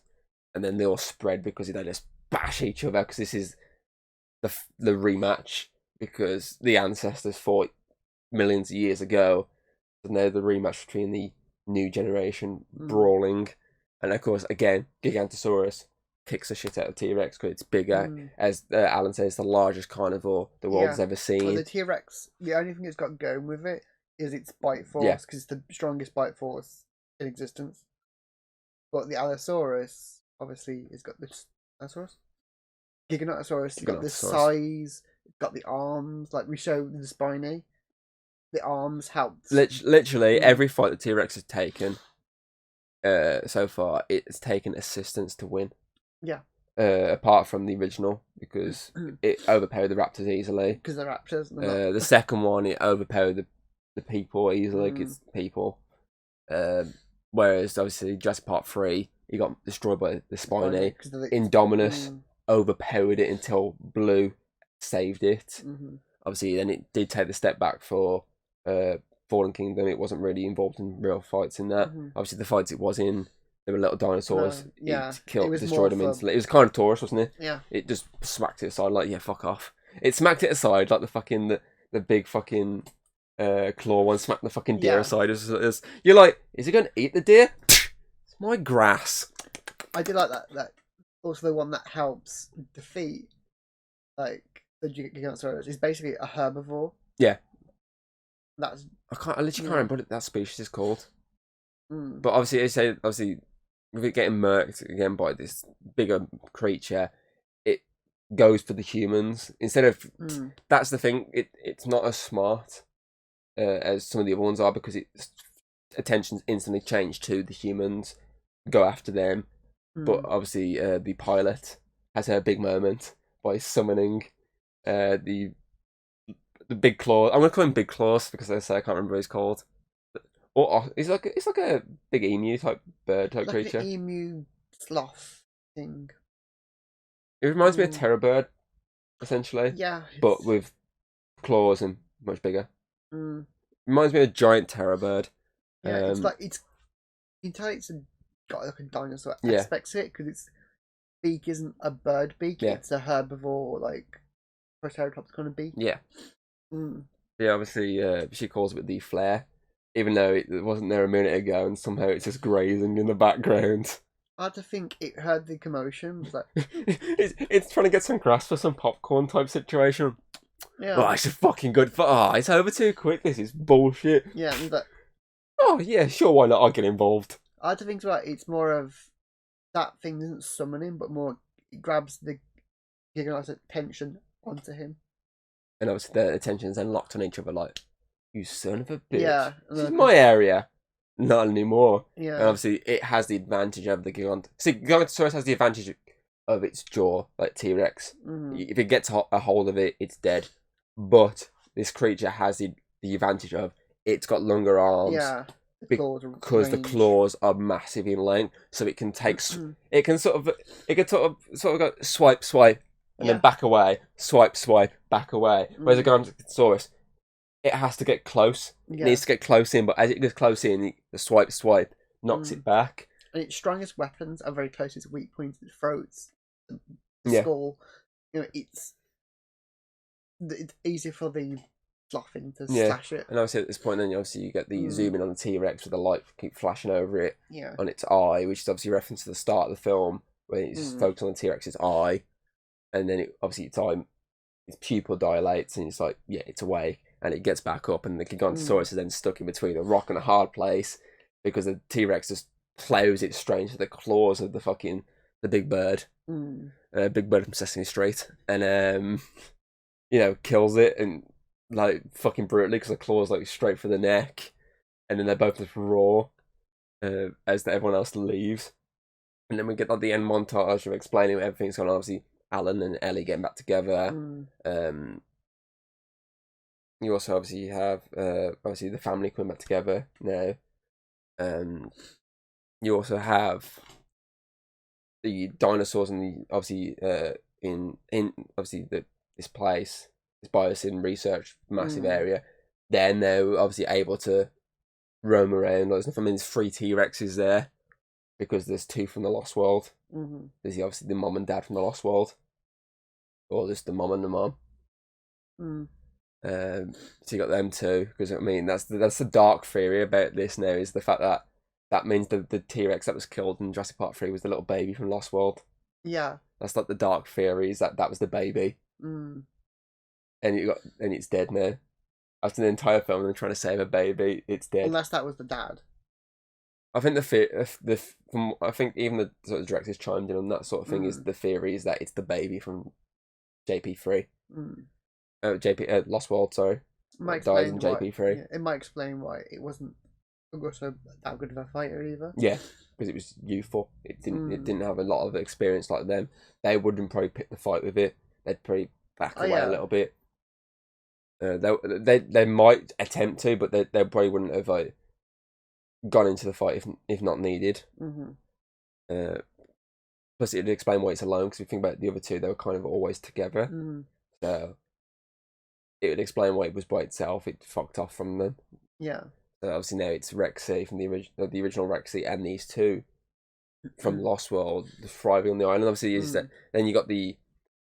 And then they all spread because they just bash each other because this is the rematch. Because the ancestors fought millions of years ago, and now the rematch between the new generation brawling, and of course, again, Gigantosaurus kicks the shit out of T-Rex because it's bigger. As Alan says, the largest carnivore the world has ever seen. Well, the T-Rex, the only thing it's got going with it is its bite force, because it's the strongest bite force in existence. But the Allosaurus, obviously, has got this Allosaurus, Giganotosaurus, has got this size. Got the arms, like we show the spiny. The arms helps. Literally, every fight the T-Rex has taken so far, it's taken assistance to win. Yeah. Apart from the original, because it overpowered the raptors easily. Because they're raptors. The second one, it overpowered the people easily, because it's people. Whereas, obviously, Jurassic Park 3, he got destroyed by the Spiny. Spiny, Indominus overpowered it until Blue saved it. Mm-hmm. Obviously, then it did take the step back for Fallen Kingdom. It wasn't really involved in real fights in that. Mm-hmm. Obviously, the fights it was in, there were little dinosaurs. Yeah, it destroyed them instantly. It was kind of Taurus, wasn't it? Yeah. It just smacked it aside, like, yeah, fuck off. It smacked it aside, like the big fucking claw one smacked the fucking deer aside. As you're like, is he going to eat the deer? It's my grass. I do like that. Also, the one that helps defeat, like, the Giganotosaurus is basically a herbivore. Yeah. I literally can't remember what that species is called. Mm. But obviously, with it getting murked again by this bigger creature, it goes for the humans instead of. That's the thing. It's not as smart as some of the other ones are, because its attention's instantly changed to the humans, go after them. But obviously, the pilot has her big moment by summoning the big claw. I'm gonna call him Big Claws because I can't remember what he's called. Or it's like a big emu type bird type creature. Like an emu sloth thing. It reminds me of Terror Bird, essentially. Yeah. But with claws and much bigger. Mm. Reminds me of a giant Terror Bird. Yeah, you can tell it's got like a dinosaur aspect to it, because its beak isn't a bird beak, it's a herbivore, like Triceratops kind of beak. Yeah. Yeah, obviously she calls it the flare, even though it wasn't there a minute ago, and somehow it's just grazing in the background. I had to think it heard the commotion. It was like... it's trying to get some grass for some popcorn type situation. Yeah. Oh, it's just fucking good. It's over too quick. This is bullshit. Yeah, and like... Oh, yeah, sure, why not? I'll get involved. I had to think about it's more of that thing isn't summoning, but more it grabs the Giganotosaurus' attention onto him. And obviously their attention's then locked on each other, like, you son of a bitch. Yeah. This is my area. Not anymore. Yeah. And obviously it has the advantage over the Gigant. See, Giganotosaurus has the advantage of its jaw, like T-Rex. If it gets a hold of it, it's dead. But this creature has the advantage of it's got longer arms. Yeah. Because the claws are massive in length, so it can take. It can sort of go swipe, and then back away, swipe, back away. Whereas a Giganotosaurus, it has to get close. It needs to get close in, but as it gets close in, the swipe knocks it back. And its strongest weapons are very close to its weak points, its throats, the skull. You know, it's easier for the slothing to slash it. And obviously at this point, then you get the zoom in on the T-Rex with the light keep flashing over it on its eye, which is obviously a reference to the start of the film where it's focused on the T-Rex's eye, and then its pupil dilates and it's like, yeah, it's awake, and it gets back up, and the Giganotosaurus is then stuck in between a rock and a hard place because the T-Rex just plows it straight into the claws of the big bird, Big Bird from Sesame Street, and kills it, and like fucking brutally, because the claws like straight for the neck, and then they both just roar as everyone else leaves, and then we get like the end montage of explaining everything's going on. Obviously, Alan and Ellie getting back together. You also obviously have obviously the family coming back together now. You also have the dinosaurs and the obviously in obviously this place. This Biosyn research massive area. They're now obviously able to roam around. There's 3 T-Rexes there because there's 2 from the Lost World. There's obviously the mom and dad from the Lost World, or just the mom and the mom. So you got them 2, because that's the dark theory about this now, is the fact that means the T-Rex that was killed in Jurassic Park 3 was the little baby from Lost World. Yeah. That's like the dark theory, is that was the baby. And it's dead now. After the entire film, they're trying to save a baby. It's dead. Unless that was the dad. I think I think even the sort of directors chimed in on that sort of thing. Is the theory is that it's the baby from JP3, Lost World. Sorry, dies in JP3. Yeah, it might explain why it wasn't also that good of a fighter either. Yeah, because it was youthful. It didn't have a lot of experience like them. They wouldn't probably pick the fight with it. They'd probably back away a little bit. They might attempt to, but they probably wouldn't have gone into the fight if not needed. Plus, it'd explain why it's alone, because if you think about the other two, they were kind of always together. So it would explain why it was by itself. It fucked off from them. Yeah. So obviously now it's Rexy from the original Rexy, and these two from Lost World thriving on the island. Obviously, is that then you got the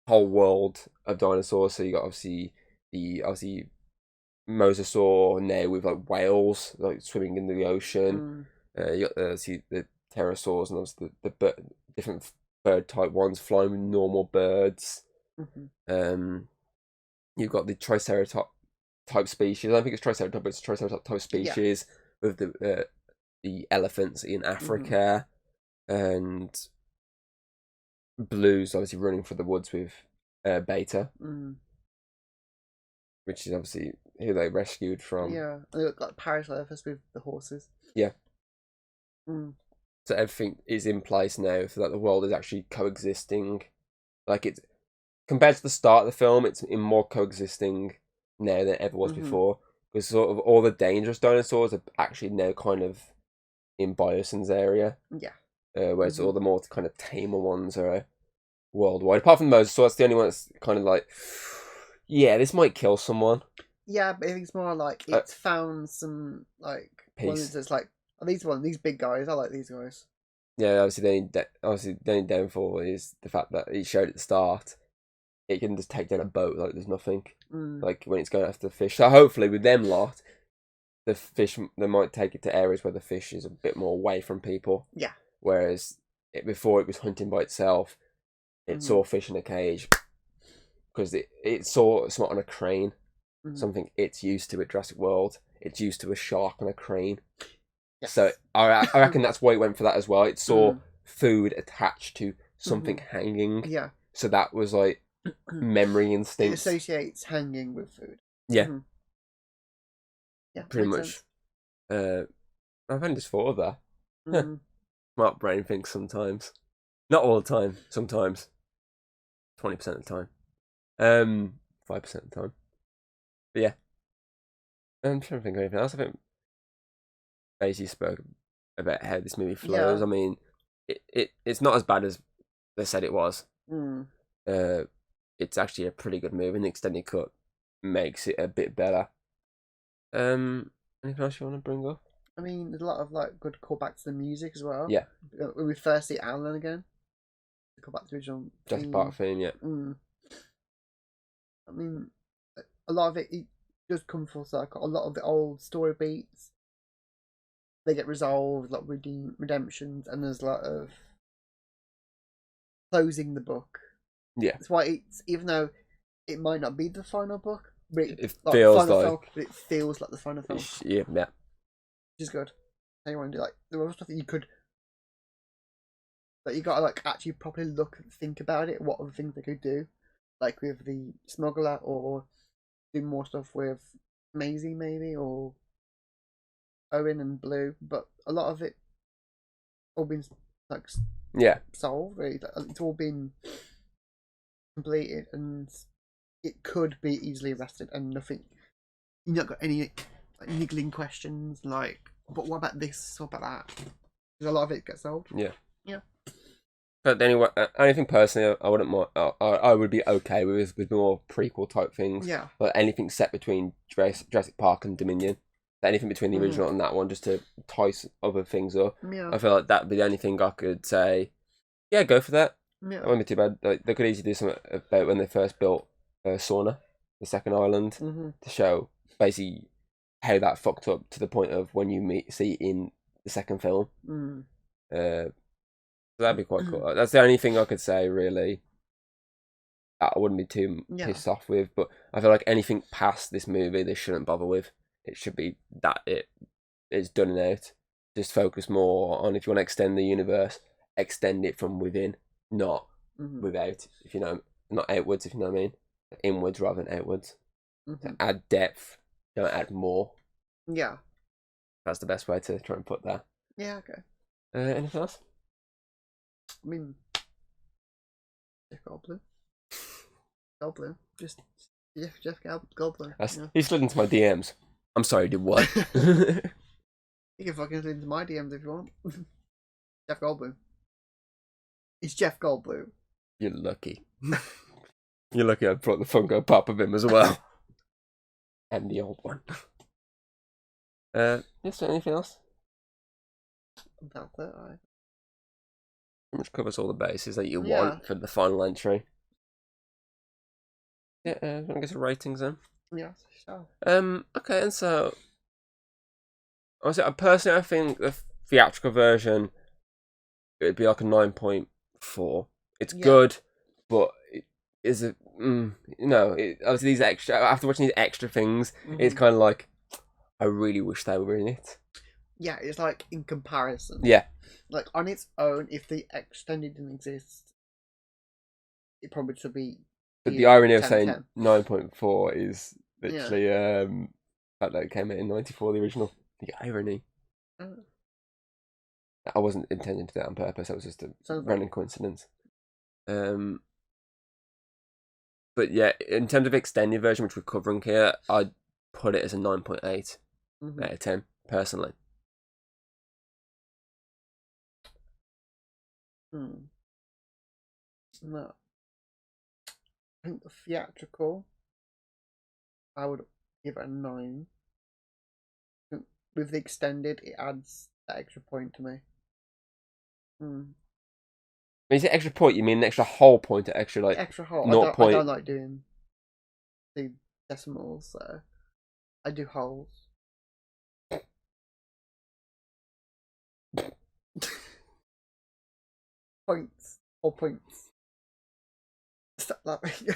whole world of dinosaurs. So you got obviously mosasaur now with like whales like swimming in the ocean. You got the pterosaurs and obviously the different bird type ones flying with normal birds. You've got the triceratops type species. I don't think it's triceratops, but it's triceratops type species with the elephants in Africa, and Blue's obviously running for the woods with Beta, which is obviously who they rescued from. Yeah, and they got Parasaurus with the horses. Yeah. So everything is in place now, so that the world is actually coexisting. Like it's compared to the start of the film, it's in more coexisting now than it ever was before. Because sort of all the dangerous dinosaurs are actually now kind of in Biosyn's area. Yeah. Whereas all the more kind of tamer ones are worldwide. Apart from Mosasaur, that's the only one that's kind of like, yeah, this might kill someone. Yeah, but I think it's more like it's found some like ones that's like, oh, these big guys. I like these guys. Yeah, obviously the only downfall is the fact that it showed at the start it can just take down a boat like there's nothing. Like when it's going after the fish. So hopefully with them lot, the fish, they might take it to areas where the fish is a bit more away from people. Yeah. Whereas before it was hunting by itself, it saw fish in a cage because it saw something on a crane, something it's used to at Jurassic World. It's used to a shark on a crane. Yes. So I reckon that's why it went for that as well. It saw food attached to something hanging. Yeah. So that was like memory instinct. It associates hanging with food. Yeah. Yeah. Pretty much. I've only just thought of that. Smart brain thinks sometimes. Not all the time. Sometimes. 20% of the time. 5% of the time. But yeah. I'm trying to think of anything else. I think basically spoke about how this movie flows. Yeah. I mean, it's not as bad as they said it was. It's actually a pretty good movie, and the extended cut makes it a bit better. Anything else you want to bring up? I mean, there's a lot of like good callbacks to the music as well. Yeah. When we first see Alan again, call back to the original Jurassic Park theme, yeah. I mean, a lot of it does come full circle. A lot of the old story beats, they get resolved, like redemptions, and there's a lot of closing the book. Yeah. That's why it's, even though it might not be the final book, but it feels like film, but it feels like the final film. Yeah. Which is good. So you want to do like there was stuff that you could, that you got to like actually properly look and think about it. What other things they could do, like with the smuggler, or do more stuff with Maisie maybe, or Owen and Blue. But a lot of it all been like solved. Really, it's all been completed, and it could be easily arrested, and nothing. You've not got any like niggling questions like, but what about this? What about that? Because a lot of it gets solved. Yeah. Yeah. But anyway, anything personally, I wouldn't mind. I would be okay with more prequel type things. Yeah. But anything set between Jurassic Park and Dominion, anything between the original and that one, just to tie other things up. Yeah. I feel like that'd be the only thing I could say. Yeah, go for that. Yeah. It wouldn't be too bad. Like, they could easily do something about when they first built Sauna, the second island, to show basically how that fucked up to the point of when you see in the second film. So that'd be quite cool. That's the only thing I could say, really, that I wouldn't be too pissed off with. But I feel like anything past this movie, they shouldn't bother with. It should be that it is done and out. Just focus more on, if you want to extend the universe, extend it from within, not without, if you know, not outwards, if you know what I mean. Inwards rather than outwards. To add depth, don't add more. Yeah. That's the best way to try and put that. Yeah, okay. Anything else? I mean, Jeff Goldblum. Just Jeff Goldblum. He slid into my DMs. I'm sorry, did what? You can fucking slid into my DMs if you want. Jeff Goldblum. It's Jeff Goldblum. You're lucky. You're lucky I brought the Funko Pop of him as well. And the old one. Yes, anything else? That's it. Pretty much covers all the bases that you want for the final entry. Yeah, I'm gonna get some ratings then. Yeah, sure. Okay, and so personally, I think the theatrical version it'd be like a 9.4. It's good, but it is a obviously these extra. After watching these extra things, it's kind of like I really wish they were in it. Yeah, it's like in comparison. Yeah. Like on its own, if the extended didn't exist, it probably should be. But the irony of saying 9.4 is literally that it came out in '94, the original. The irony. I wasn't intending to do that on purpose. That was just a random coincidence. But yeah, in terms of extended version, which we're covering here, I'd put it as a 9.8 out of 10 personally. No. I think the theatrical, I would give it a 9. With the extended, it adds that extra point to me. When you say extra point, you mean an extra whole point or extra like extra whole? I don't like doing the decimals, so I do wholes. Points. Or points. Stop laughing.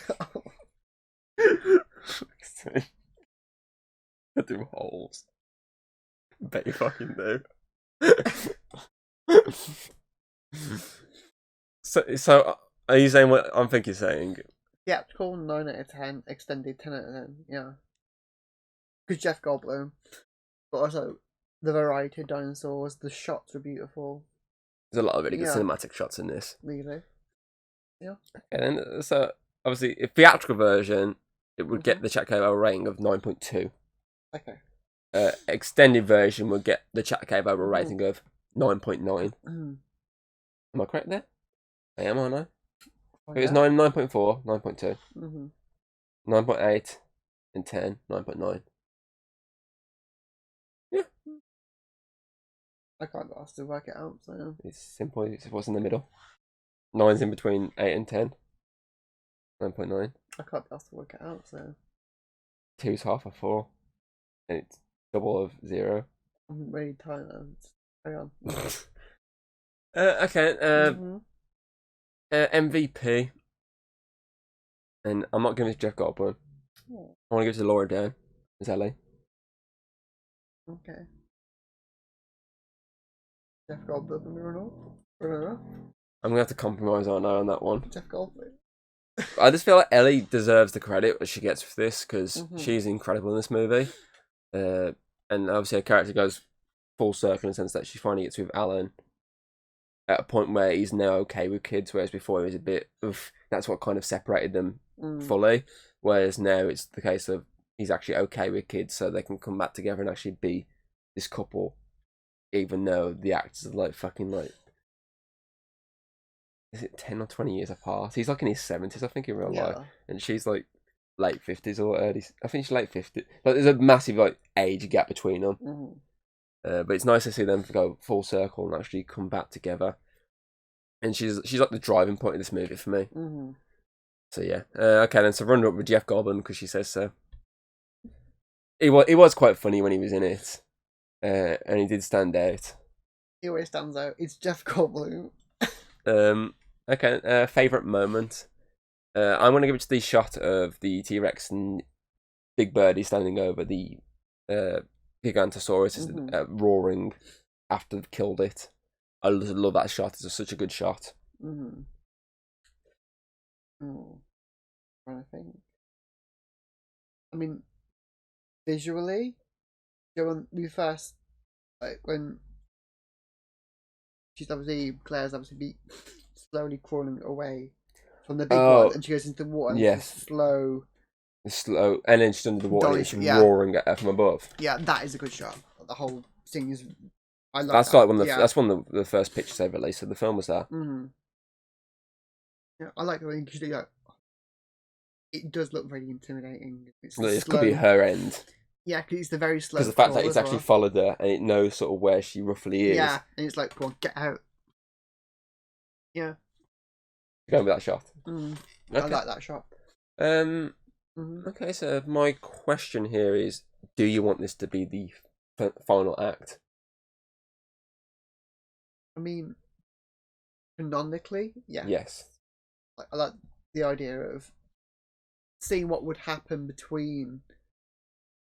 I do holes. Bet you fucking do. So are you saying what I'm thinking? Saying theatrical 9 out of 10, extended 10 out of 10. Yeah, because Jeff Goldblum, but also the variety of dinosaurs. The shots are beautiful. There's a lot of really good cinematic shots in this. Really. Yeah. And then, so obviously, a theatrical version, it would get the Chat Cable rating of 9.2. Okay. Extended version would get the Chat Cable rating of 9.9. Am I correct there? I am, aren't I? It was 9.4, 9.2, 9.8, and 10, 9.9. Yeah. I can't ask to work it out, so it's simple. It's what's in the middle. 9's in between 8 and 10. 9.9. I can't ask to work it out, so 2's half of 4, and it's double of 0. I'm really tired now. Hang on. Okay. MVP, and I'm not giving it to Jeff Goldblum. I want to give it to Laura Dern as Ellie. Okay. Jeff Goldblum, runner-up. I'm gonna have to compromise, aren't I, on that one? Jeff Goldblum. I just feel like Ellie deserves the credit that she gets for this because she's incredible in this movie, and obviously her character goes full circle in the sense that she finally gets with Alan at a point where he's now okay with kids, whereas before he was a bit of that's what kind of separated them fully. Whereas now it's the case of he's actually okay with kids, so they can come back together and actually be this couple, even though the actors are like fucking like, is it 10 or 20 years apart? He's like in his 70s, I think, in real life, and she's like late 50s or early. I think she's late 50s. Like there's a massive like age gap between them. But it's nice to see them go full circle and actually come back together. And she's like the driving point of this movie for me. So yeah. Okay then, so runner up with Jeff Goldblum because she says so. It was quite funny when he was in it. And he did stand out. He always stands out. It's Jeff Goldblum. Okay, favourite moment. I'm going to give it to the shot of the T-Rex and Big Birdie standing over the Gigantosaurus roaring after they've killed it. I love that shot. It's such a good shot. Trying to think. I mean, visually, when we first, like when Claire's obviously slowly crawling away from the big one, and she goes into the water. And it's slow, and then she's under the water and she's roaring at her from above. Yeah, that is a good shot. The whole thing is. That's like that's one of the first pictures they released of the film was that. Yeah, I like the way you do. It does look very intimidating. It's Well, this slow. could be her end. Yeah, because it's the very slow. Because the fact that crawl it's as actually well. followed her and it knows sort of where she roughly is. Yeah, and it's like, come on, get out. Yeah. Going with that shot. Okay. I Okay. like that shot. Okay, so my question here is, do you want this to be the final act? I mean, canonically, yeah. Yes. I like the idea of seeing what would happen between,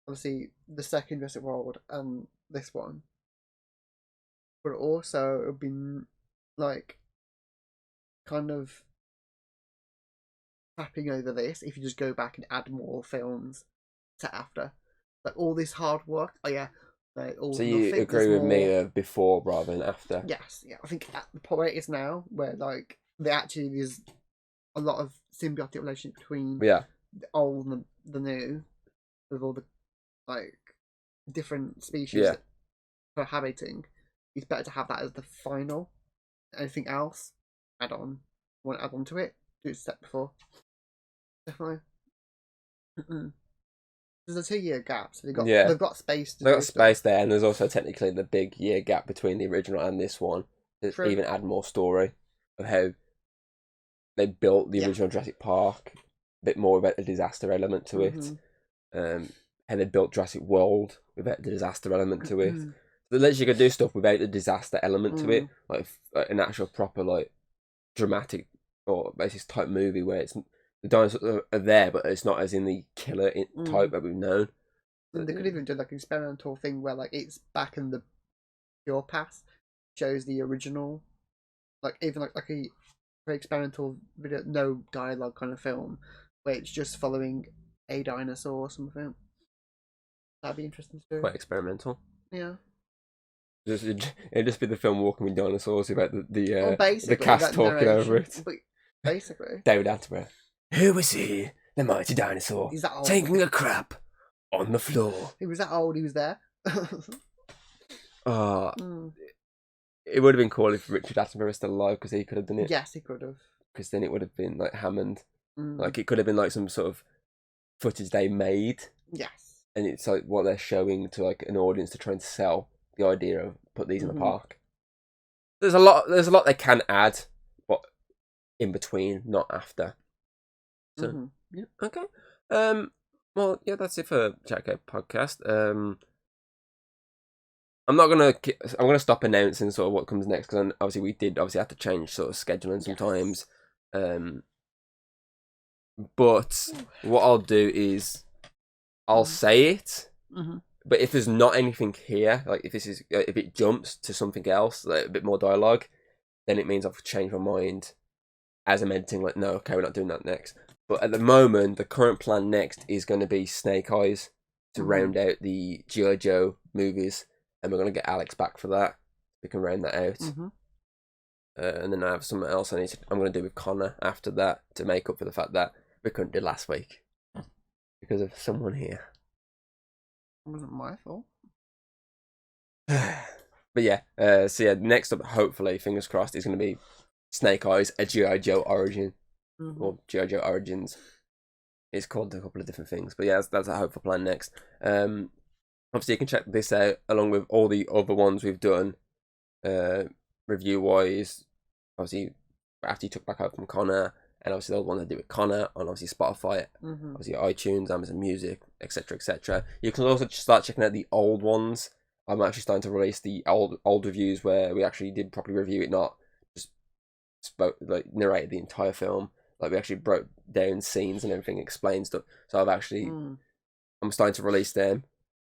obviously, the second Jurassic World and this one. But also, it would be, like, kind of tapping over this if you just go back and add more films to after. Like, all this hard work. Oh, yeah. So you agree with me of before rather than after? Yes, yeah. I think at the point where it is now, where like there actually is a lot of symbiotic relationship between the old and the new, with all the like different species that are cohabiting. It's better to have that as the final. Anything else, add on. Want to add on to it? Do it step before. Definitely. There's a 2-year gap, so they've got space to they've got space there, and there's also technically the big year gap between the original and this one to even add more story of how they built the original Jurassic Park, a bit more about the disaster element to it, how they built Jurassic World without the disaster element to it. So it lets you go do stuff without the disaster element to it, like an actual proper like dramatic or basically type movie where it's the dinosaurs are there, but it's not as in the killer type that we've known. And they could even do like an experimental thing where like it's back in the pure past, shows the original, like even like a very experimental video, no dialogue kind of film, where it's just following a dinosaur or something. That'd be interesting to do. Quite experimental. Yeah. It'd just be the film Walking with Dinosaurs about the cast talking over it. But basically, David Attenborough. Who was he? The mighty dinosaur. He's that old. Taking a crap on the floor. He was that old. He was there. It would have been cool if Richard Attenborough was still alive because he could have done it. Yes, he could have. Because then it would have been like Hammond. Like it could have been like some sort of footage they made. Yes. And it's like what they're showing to like an audience to try and sell the idea of put these in the park. There's a lot they can add, but in between, not after. So yeah, okay. Well, yeah, that's it for Jacko podcast. I'm gonna stop announcing sort of what comes next because obviously we did have to change sort of scheduling sometimes. But what I'll do is I'll say it. But if there's not anything here, like if it jumps to something else, like a bit more dialogue, then it means I've changed my mind as I'm editing. Like, no, okay, we're not doing that next. But at the moment, the current plan next is going to be Snake Eyes to round out the G.I. Joe movies, and we're going to get Alex back for that. We can round that out. And then I have something else I'm going to do with Connor after that to make up for the fact that we couldn't do last week because of someone here. It wasn't my fault. But yeah, so yeah, next up, hopefully, fingers crossed, is going to be Snake Eyes, a G.I. Joe origin. Or G.I. Joe Origins. It's called a couple of different things. But yeah, that's a hopeful plan next. Obviously, you can check this out along with all the other ones we've done, review-wise. Obviously, after you took back out from Connor, and obviously the one I did with Connor on obviously Spotify, obviously iTunes, Amazon Music, etc., etc. You can also start checking out the old ones. I'm actually starting to release the old reviews where we actually did properly review it, not just narrated the entire film. Like we actually broke down scenes and everything, explained stuff. So I'm starting to release them.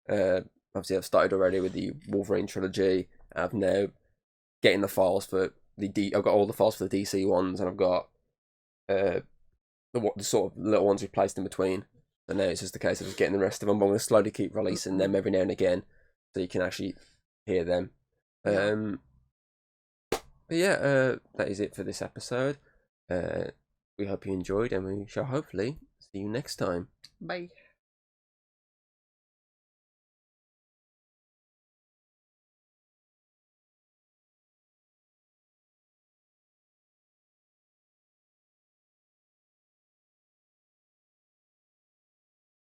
Obviously I've started already with the Wolverine trilogy. I've now getting the files for I've got all the files for the DC ones, and I've got the sort of little ones we've placed in between. So now it's just a case of just getting the rest of them. But I'm going to slowly keep releasing them every now and again, so you can actually hear them. But yeah, that is it for this episode. We hope you enjoyed, and we shall hopefully see you next time. Bye.